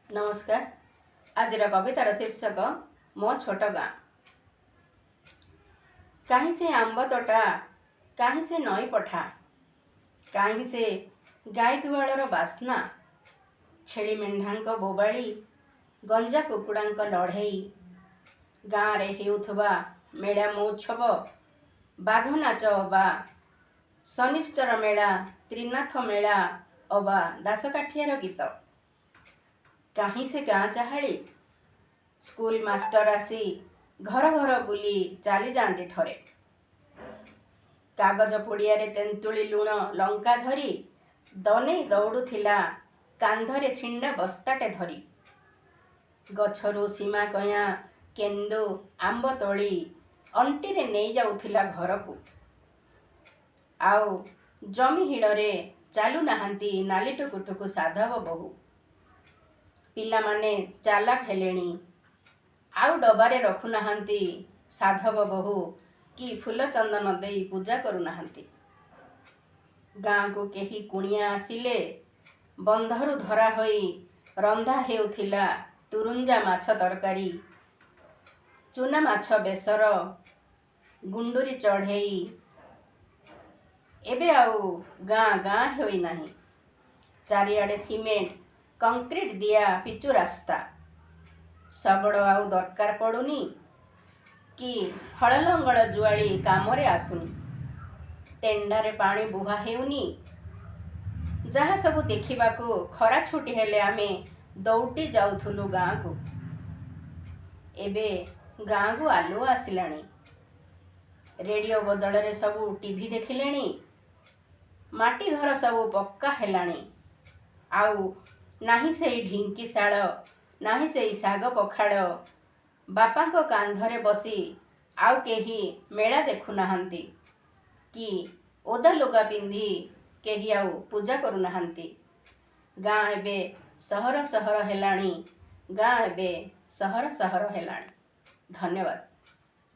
नमस्कार। आज कवितार शीर्षक मो छोट गाँ। कहीं से आंब तोटा, कहीं से नई पठा, कहीं से गाई गुआलर बास्ना, छेली मेंढांक बोबाड़ी, गंजा कुकुड़ांक लढ़ई, गाँ रे हेउथबा मेला महोत्सव, बाघ नाच अबा, शनिश्चर मेला, त्रिनाथ मेला अबा दासकाठियार गीत। कहीं से गाँ चाहाड़ी, स्कूल मास्टर आसी घर घर बुली चली जाती थरे। कागज पुड़िया तेंतुली लुण लंका धरी दने दौड़ुथिला कांधरे छिंडा बस्ताटे धरी। गछरू सीमा कया केंदु आंब तोली अंटीरे नहीं जाउथिला घरकू। आउ जमी हिड़रे चालू नाहांती नाली टुकुटुकु साधव बहु। पिला माने चालाक हेलेणी, आउ डबारे रखु नाहांती साधव बहु कि फूल चंदन देई पूजा करू नाहांती। गाँ को केही कुणिया आसिले बंधरु धरा होई रंधा हेउथिला तुरुंजा माछ तरकारी, चुना माछ बेसर, गुंडुरी चढ़ेई। एबे आउ गाँ गाँ होई नाही। चारिआडे सीमेंट कंक्रीट दिया पिचु रास्ता। शगड़ आउ दरकार पड़ुनी कि हल लंगल जुआली कामरे आसुनी। तेंडारे पानी बुहा हेउनी। जहा सबु देखिबाकू खरा छुटी हेले आमे दौटी जाउथुलु गाँ को। एबे गाँ को आलुओ आसिलाणी। रेडियो बदलरे सबु टीवी देखिलेणी। माटी घर सबु पक्का हेलाणी। आउ नाही सेई ढिंकीशाଳ, नाही सेई साग पखाळ। बापाको कांधरे बसी आउ केही मेला देखु नाहांती कि ओदा लुगा पिंधी केही आउ पूजा करू नाहांती। गाँ एबे सहर सहर हेलाणी। गाँ एबे सहर सहर हेलाणी। धन्यवाद।